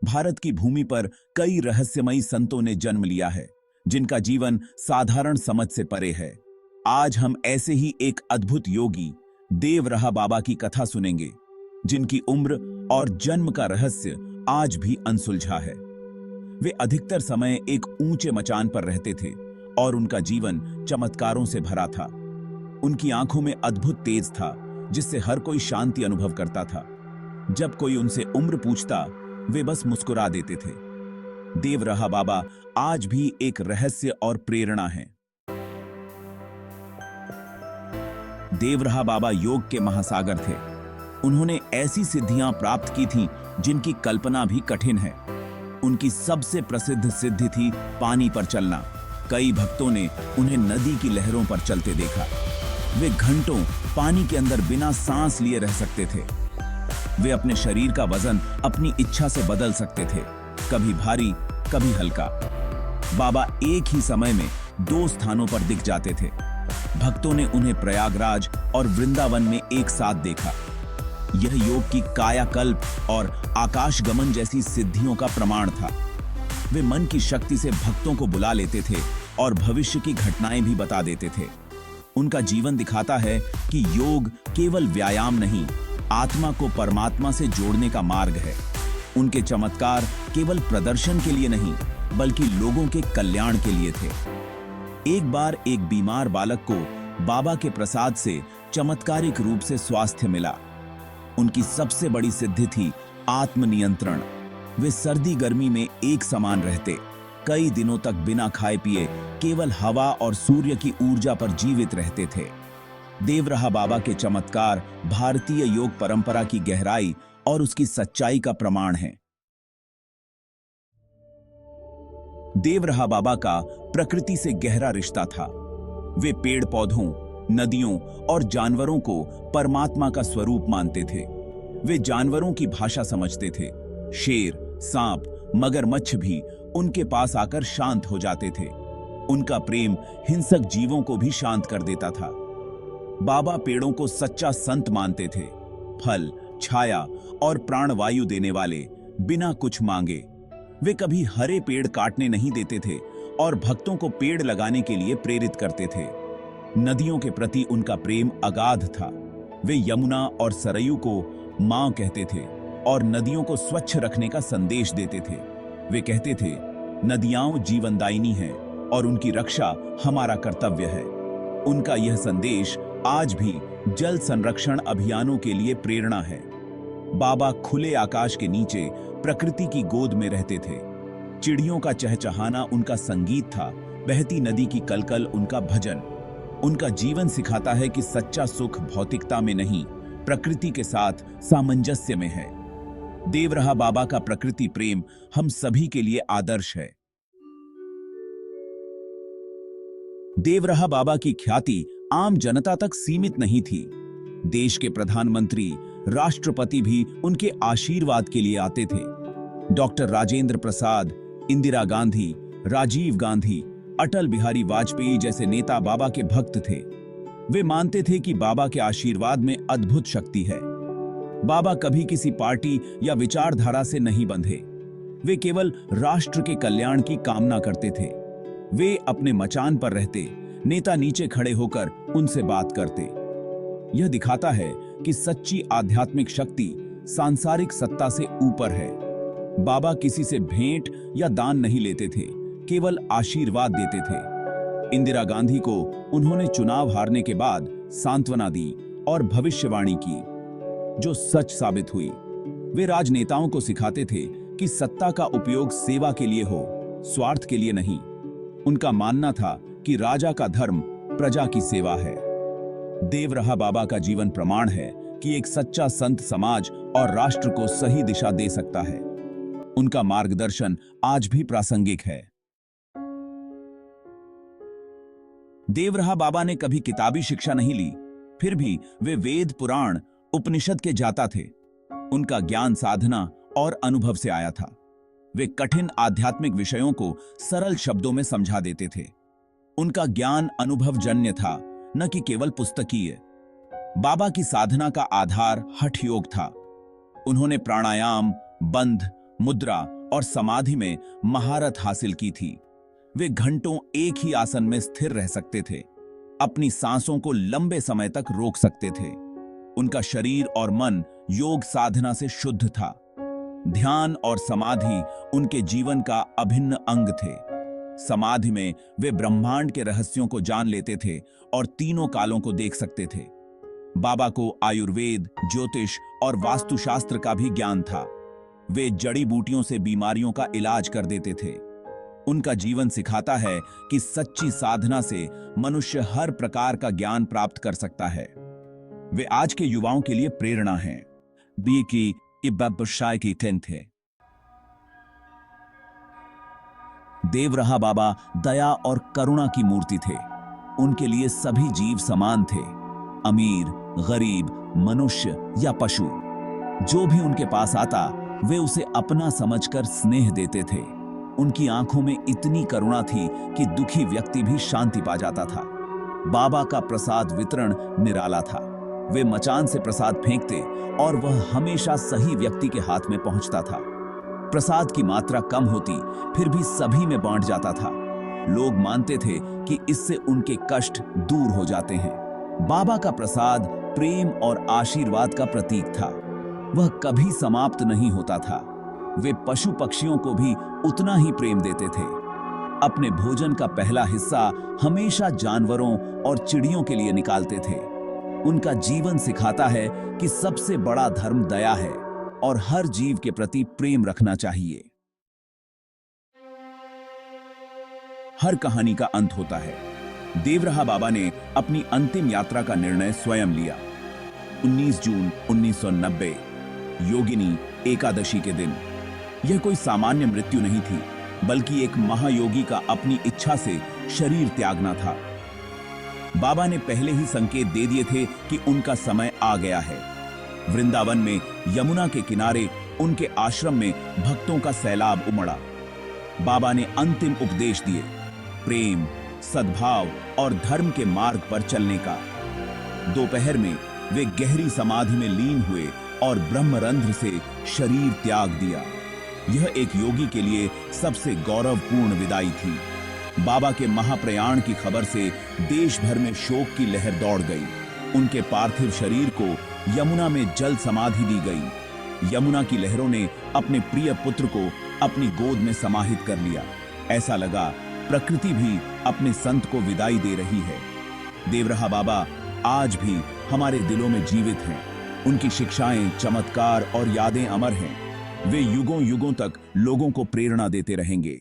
भारत की भूमि पर कई रहस्यमयी संतों ने जन्म लिया है, जिनका जीवन साधारण समझ से परे है। आज हम ऐसे ही एक अद्भुत योगी देवरहा बाबा की कथा सुनेंगे, जिनकी उम्र और जन्म का रहस्य आज भी अनसुलझा है। वे अधिकतर समय एक ऊंचे मचान पर रहते थे और उनका जीवन चमत्कारों से भरा था। उनकी आंखों में अद्भुत तेज था, जिससे हर कोई शांति अनुभव करता था। जब कोई उनसे उम्र पूछता, वे बस मुस्कुरा देते थे। देवरहा बाबा आज भी एक रहस्य और प्रेरणा है। देवरहा बाबा योग के महासागर थे। उन्होंने ऐसी सिद्धियां प्राप्त की थीं, जिनकी कल्पना भी कठिन है। उनकी सबसे प्रसिद्ध सिद्धि थी पानी पर चलना। कई भक्तों ने उन्हें नदी की लहरों पर चलते देखा। वे घंटों पानी के अंदर बिना सांस लिए रह सकते थे। वे अपने शरीर का वजन अपनी इच्छा से बदल सकते थे, कभी भारी, कभी हल्का। बाबा एक ही समय में 2 स्थानों पर दिख जाते थे। भक्तों ने उन्हें प्रयागराज और वृंदावन में एक साथ देखा। यह योग की कायाकल्प और आकाशगमन जैसी सिद्धियों का प्रमाण था। वे मन की शक्ति से भक्तों को बुला लेते थे और भविष्य की घटनाएं भी बता देते थे। उनका जीवन दिखाता है कि योग केवल व्यायाम नहीं, आत्मा को परमात्मा से जोड़ने का मार्ग है। उनके चमत्कार केवल प्रदर्शन के लिए नहीं, बल्कि लोगों के कल्याण के लिए थे। एक बार एक बीमार बालक को बाबा के प्रसाद से चमत्कारिक रूप से स्वास्थ्य मिला। उनकी सबसे बड़ी सिद्धि थी आत्मनियंत्रण। वे सर्दी गर्मी में एक समान रहते, कई दिनों तक बिना खाए पिए केवल हवा और सूर्य की ऊर्जा पर जीवित रहते थे। देवरहा बाबा के चमत्कार भारतीय योग परंपरा की गहराई और उसकी सच्चाई का प्रमाण है। देवरहा बाबा का प्रकृति से गहरा रिश्ता था। वे पेड़ पौधों, नदियों और जानवरों को परमात्मा का स्वरूप मानते थे। वे जानवरों की भाषा समझते थे। शेर, सांप, मगरमच्छ भी उनके पास आकर शांत हो जाते थे। उनका प्रेम हिंसक जीवों को भी शांत कर देता था। बाबा पेड़ों को सच्चा संत मानते थे, फल, छाया और प्राणवायु देने वाले, बिना कुछ मांगे। वे कभी हरे पेड़ काटने नहीं देते थे और भक्तों को पेड़ लगाने के लिए प्रेरित करते थे। नदियों के प्रति उनका प्रेम अगाध था। वे यमुना और सरयू को मां कहते थे और नदियों को स्वच्छ रखने का संदेश देते थे। वे कहते थे, नदियां जीवनदायिनी हैं और उनकी रक्षा हमारा कर्तव्य है। उनका यह संदेश आज भी जल संरक्षण अभियानों के लिए प्रेरणा है। बाबा खुले आकाश के नीचे प्रकृति की गोद में रहते थे। चिड़ियों का चहचहाना उनका संगीत था, बहती नदी की कलकल उनका भजन। उनका जीवन सिखाता है कि सच्चा सुख भौतिकता में नहीं, प्रकृति के साथ सामंजस्य में है। देवरहा बाबा का प्रकृति प्रेम हम सभी के लिए आदर्श है। देवरहा बाबा की ख्याति आम जनता तक सीमित नहीं थी। देश के प्रधानमंत्री, राष्ट्रपति भी उनके आशीर्वाद के लिए आते थे। डॉक्टर राजेंद्र प्रसाद, इंदिरा गांधी, राजीव गांधी, अटल बिहारी वाजपेयी जैसे नेता बाबा के भक्त थे। वे मानते थे कि बाबा के आशीर्वाद में अद्भुत शक्ति है। बाबा कभी किसी पार्टी या विचारधारा से नहीं बंधे। वे केवल राष्ट्र के कल्याण की कामना करते थे। वे अपने मचान पर रहते, नेता नीचे खड़े होकर उनसे बात करते। यह दिखाता है कि सच्ची आध्यात्मिक शक्ति सांसारिक सत्ता से ऊपर है। बाबा किसी से भेंट या दान नहीं लेते थे, केवल आशीर्वाद देते थे। इंदिरा गांधी को उन्होंने चुनाव हारने के बाद सांत्वना दी और भविष्यवाणी की, जो सच साबित हुई। वे राजनेताओं को सिखाते थे कि सत्ता का उपयोग सेवा के लिए हो, स्वार्थ के लिए नहीं। उनका मानना था कि राजा का धर्म प्रजा की सेवा है। देवरहा बाबा का जीवन प्रमाण है कि एक सच्चा संत समाज और राष्ट्र को सही दिशा दे सकता है। उनका मार्गदर्शन आज भी प्रासंगिक है। देवरहा बाबा ने कभी किताबी शिक्षा नहीं ली, फिर भी वे वेद, पुराण, उपनिषद के जाता थे। उनका ज्ञान साधना और अनुभव से आया था। वे कठिन आध्यात्मिक विषयों को सरल शब्दों में समझा देते थे। उनका ज्ञान अनुभवजन्य था, न कि केवल पुस्तकीय। बाबा की साधना का आधार हठ योग था। उन्होंने प्राणायाम, बंध, मुद्रा और समाधि में महारत हासिल की थी। वे घंटों एक ही आसन में स्थिर रह सकते थे, अपनी सांसों को लंबे समय तक रोक सकते थे। उनका शरीर और मन योग साधना से शुद्ध था। ध्यान और समाधि उनके जीवन का अभिन्न अंग थे। समाधि में वे ब्रह्मांड के रहस्यों को जान लेते थे और तीनों कालों को देख सकते थे। बाबा को आयुर्वेद, ज्योतिष और वास्तुशास्त्र का भी ज्ञान था। वे जड़ी बूटियों से बीमारियों का इलाज कर देते थे। उनका जीवन सिखाता है कि सच्ची साधना से मनुष्य हर प्रकार का ज्ञान प्राप्त कर सकता है। वे आज के युवाओं के लिए प्रेरणा हैं। बी की इब्बाशाय की टेन थे। देवरहा बाबा दया और करुणा की मूर्ति थे। उनके लिए सभी जीव समान थे, अमीर, गरीब, मनुष्य या पशु। जो भी उनके पास आता वे उसे अपना समझकर स्नेह देते थे। उनकी आंखों में इतनी करुणा थी कि दुखी व्यक्ति भी शांति पा जाता था। बाबा का प्रसाद वितरण निराला था। वे मचान से प्रसाद फेंकते और वह हमेशा सही व्यक्ति के हाथ में पहुंचता था। प्रसाद की मात्रा कम होती फिर भी सभी में बांट जाता था। लोग मानते थे कि इससे उनके कष्ट दूर हो जाते हैं। बाबा का प्रसाद प्रेम और आशीर्वाद का प्रतीक था। वह कभी समाप्त नहीं होता था। वे पशु पक्षियों को भी उतना ही प्रेम देते थे। अपने भोजन का पहला हिस्सा हमेशा जानवरों और चिड़ियों के लिए निकालते थे। उनका जीवन सिखाता है कि सबसे बड़ा धर्म दया है और हर जीव के प्रति प्रेम रखना चाहिए। हर कहानी का अंत होता है। देवरहा बाबा ने अपनी अंतिम यात्रा का निर्णय स्वयं लिया। 19 जून 1990 योगिनी एकादशी के दिन। यह कोई सामान्य मृत्यु नहीं थी, बल्कि एक महायोगी का अपनी इच्छा से शरीर त्यागना था। बाबा ने पहले ही संकेत दे दिए थे कि उनका समय आ गया है। वृंदावन में यमुना के किनारे उनके आश्रम में भक्तों का सैलाब उमड़ा। बाबा ने अंतिम उपदेश दिए, प्रेम, सद्भाव और धर्म के मार्ग पर चलने का। दोपहर में वे गहरी समाधि में लीन हुए और ब्रह्मरंध्र से शरीर त्याग दिया। यह एक योगी के लिए सबसे गौरवपूर्ण विदाई थी। बाबा के महाप्रयाण की खबर से देश भर में शोक की लहर दौड़ गई। उनके पार्थिव शरीर को यमुना में जल समाधि दी गई। यमुना की लहरों ने अपने प्रिय पुत्र को अपनी गोद में समाहित कर लिया। ऐसा लगा प्रकृति भी अपने संत को विदाई दे रही है। देवरहा बाबा आज भी हमारे दिलों में जीवित हैं। उनकी शिक्षाएं, चमत्कार और यादें अमर हैं। वे युगों युगों तक लोगों को प्रेरणा देते रहेंगे।